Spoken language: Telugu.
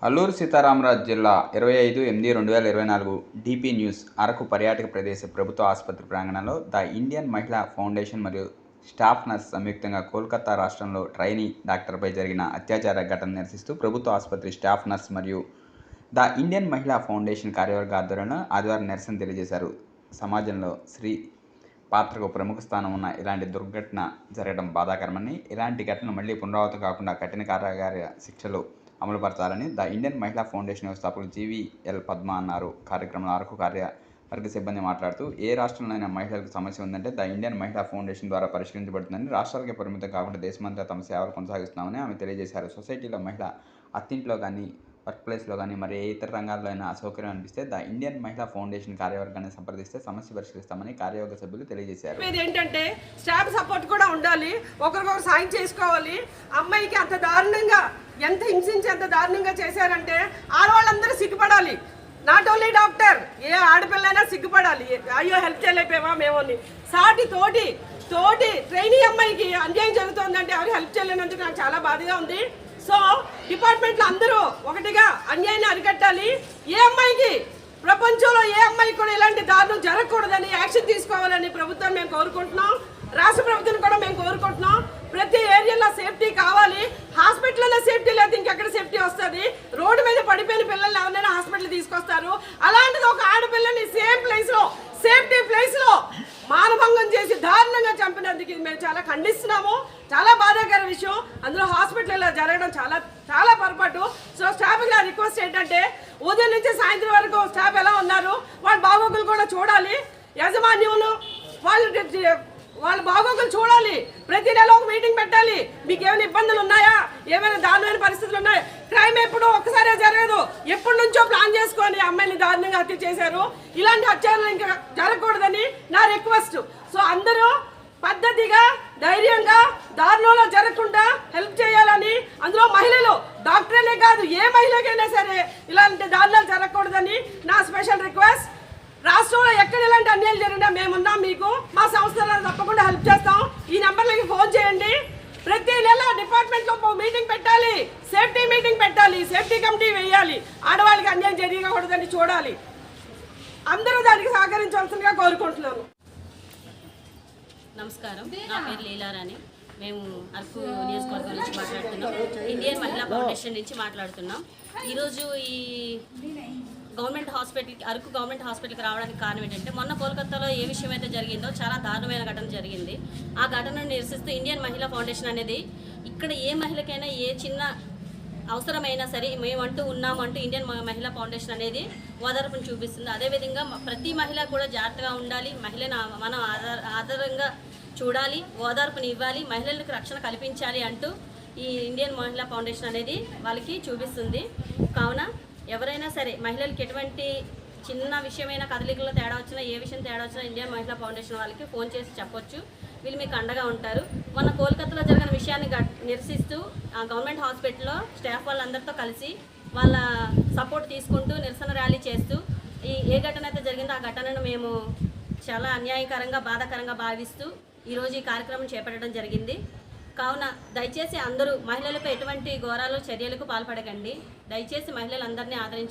అల్లూరు సీతారామరాజు జిల్లా 25/8/2024 డీపీ న్యూస్ అరకు పర్యాటక ప్రదేశ ప్రభుత్వ ఆసుపత్రి ప్రాంగణంలో ద ఇండియన్ మహిళా ఫౌండేషన్ మరియు స్టాఫ్ నర్స్ సంయుక్తంగా కోల్కతా రాష్ట్రంలో ట్రైనీ డాక్టర్పై జరిగిన అత్యాచార ఘటన నిరసిస్తూ ప్రభుత్వ ఆసుపత్రి స్టాఫ్ నర్స్ మరియు ద ఇండియన్ మహిళా ఫౌండేషన్ కార్యవర్గ ఆధ్వర్యంలో ఆదివారం నిరసన తెలియజేశారు. సమాజంలో స్త్రీ పాత్రకు ప్రముఖ స్థానం ఉన్న ఇలాంటి దుర్ఘటన జరగడం బాధాకరమని, ఇలాంటి ఘటనలు మళ్లీ పునరావృతం కాకుండా కఠిన కారాగార శిక్షలు అమలుపరచాలని ద ఇండియన్ మహిళా ఫౌండేషన్ వ్యవస్థాపకులు జీవీఎల్ పద్మ అన్నారు. కార్యక్రమంలో అరకు కార్యవర్గ సిబ్బంది మాట్లాడుతూ, ఏ రాష్ట్రంలోనైనా మహిళలకు సమస్య ఉందంటే ద ఇండియన్ మహిళా ఫౌండేషన్ ద్వారా పరిష్కరించబడుతుందని, రాష్ట్రాలకే పరిమితం కాకుండా దేశమంతా తమ సేవలు కొనసాగిస్తున్నామని ఆమె తెలియజేశారు. సొసైటీలో మహిళ అత్తింట్లో కానీ, వర్క్ ప్లేస్లో కానీ మరి ఏ ఇతర రంగాల్లో అయినా అసౌకర్యం అనిపిస్తే ద ఇండియన్ మహిళా ఫౌండేషన్ కార్యవర్గాన్ని సంప్రదిస్తే సమస్య పరిష్కరిస్తామని కార్యవర్గ సభ్యులు తెలియజేశారు. ఏంటంటే స్టాఫ్ సపోర్ట్ కూడా ఉండాలి, ఒకరికొకరు సాయం చేసుకోవాలి. అమ్మాయికి అంత దారుణంగా ఎంత హింసించి ఎంత దారుణంగా చేశారంటే ఆడవాళ్ళందరూ సిగ్గుపడాలి. నాట్ ఓన్లీ డాక్టర్, ఏ ఆడపిల్లైనా సిగ్గుపడాలి. అయ్యో హెల్ప్ చేయలేకపోయామా మేమోని. సాటి తోటి ట్రైనీ అమ్మాయికి అన్యాయం జరుగుతుందంటే ఎవరు హెల్ప్ చేయలేనందుకు నాకు చాలా బాధగా ఉంది. సో డిపార్ట్మెంట్లో అందరూ ఒకటిగా అన్యాయాన్ని అరికట్టాలి. ఏ అమ్మాయికి, ప్రపంచంలో ఏ అమ్మాయికి కూడా ఇలాంటి దారుణం జరగకూడదని యాక్షన్ తీసుకోవాలని ప్రభుత్వం మేము కోరుకుంటున్నాం. రాష్ట్ర ప్రభుత్వం కూడా మేము కోరుకుంటున్నాం. ప్రతి ఏరియాలో సేఫ్టీ కావాలి. హాస్పిటల్లో సేఫ్టీ లేదు, ఇంకెక్కడ సేఫ్టీ వస్తుంది? రోడ్డు మీద పడిపోయిన పిల్లల్ని ఎవరైనా హాస్పిటల్ తీసుకొస్తారు. అలాంటిది ఒక ఆడపిల్లని సేమ్ ప్లేస్లో, సేఫ్టీ ప్లేస్లో మానభంగం చేసి దారుణంగా చంపినందుకు మేము చాలా ఖండిస్తున్నాము. చాలా బాధాకర విషయం. అందులో హాస్పిటల్లో జరగడం చాలా పొరపాటు. సో స్టాఫ్కి నా రిక్వెస్ట్ ఏంటంటే, ఉదయం నుంచి సాయంత్రం వరకు స్టాఫ్ ఎలా ఉన్నారు వాళ్ళ బాగోగులు కూడా చూడాలి. యజమాన్యులు వాళ్ళ బాగోగులు చూడాలి. ప్రతి నెల ఒక మీటింగ్ పెట్టాలి. మీకు ఏమైనా ఇబ్బందులు ఉన్నాయా, ఏమైనా దారుణమైన పరిస్థితులు ఉన్నాయా? క్రైమ్ ఎప్పుడు ఒక్కసారే జరగదు, ఎప్పటి నుంచో ప్లాన్ చేసుకొని అమ్మాయిని దారుణంగా హత్య చేశారు. ఇలాంటి హత్యలు ఇంకా జరగకూడదని నా రిక్వెస్ట్. సో అందరూ పద్ధతిగా, ధైర్యంగా, దారుణంలో జరగకుండా హెల్ప్ చేయాలని, అందులో మహిళలు, డాక్టర్లే కాదు ఏ మహిళకైనా సరే ఇలాంటి దారుణాలు జరగకూడదని నా స్పెషల్ రిక్వెస్ట్. రాష్ట్రంలో ఎక్కడ ఇలాంటి అన్యాయాలు జరిగినా మేమున్నాం, మీకు మా సంస్థలో తప్పకుండా హెల్ప్ చేస్తాం. ఈ నెంబర్లకి ఫోన్ చేయండి. ప్రతి నెల డిపార్ట్మెంట్లో మీటింగ్ పెట్టాలి, సేఫ్టీ మీటింగ్ పెట్టాలి, సేఫ్టీ కమిటీ వేయాలి. ఆడవాళ్ళకి అన్యాయం జరగకూడదని చూడాలి. అందరూ దానికి సహకరించవలసిందిగా కోరుకుంటున్నాను. నమస్కారం, నా పేరు లీలారాణి. మేము అరకు నియోజకవర్గం నుంచి మాట్లాడుతున్నాం. ఇండియన్ మహిళా ఫౌండేషన్ నుంచి మాట్లాడుతున్నాం. ఈరోజు ఈ అరకు గవర్నమెంట్ హాస్పిటల్కి రావడానికి కారణం ఏంటంటే, మొన్న కోల్కతాలో ఏ విషయం అయితే జరిగిందో చాలా దారుణమైన ఘటన జరిగింది. ఆ ఘటనను నిరసిస్తూ ఇండియన్ మహిళా ఫౌండేషన్ అనేది ఇక్కడ ఏ మహిళకైనా ఏ చిన్న అవసరమైనా సరే మేమంటూ ఉన్నామంటూ ఇండియన్ మహిళా ఫౌండేషన్ అనేది ఓదార్పును చూపిస్తుంది. అదేవిధంగా ప్రతి మహిళ కూడా జాగ్రత్తగా ఉండాలి, మహిళను మనం ఆధారంగా చూడాలి, ఓదార్పుని ఇవ్వాలి, మహిళలకు రక్షణ కల్పించాలి అంటూ ఈ ఇండియన్ మహిళా ఫౌండేషన్ అనేది వాళ్ళకి చూపిస్తుంది. కావున ఎవరైనా సరే మహిళలకి ఎటువంటి చిన్న విషయమైన కదలికల్లో తేడా వచ్చినా, ఏ విషయం తేడా వచ్చినా ఇండియన్ మహిళా ఫౌండేషన్ వాళ్ళకి ఫోన్ చేసి చెప్పొచ్చు. వీళ్ళు మీకు అండగా ఉంటారు. మన కోల్కతాలో జరిగిన విషయాన్ని నిరసిస్తూ ఆ గవర్నమెంట్ హాస్పిటల్లో స్టాఫ్ వాళ్ళందరితో కలిసి వాళ్ళ సపోర్ట్ తీసుకుంటూ నిరసన ర్యాలీ చేస్తూ ఏ ఘటన అయితే జరిగిందో ఆ ఘటనను మేము చాలా అన్యాయకరంగా, బాధాకరంగా భావిస్తూ ఈరోజు ఈ కార్యక్రమం చేపట్టడం జరిగింది. కావున దయచేసి అందరూ మహిళలపై ఎటువంటి ఘోరాలు చర్యలకు పాల్పడకండి. దయచేసి మహిళలందరినీ ఆదరించి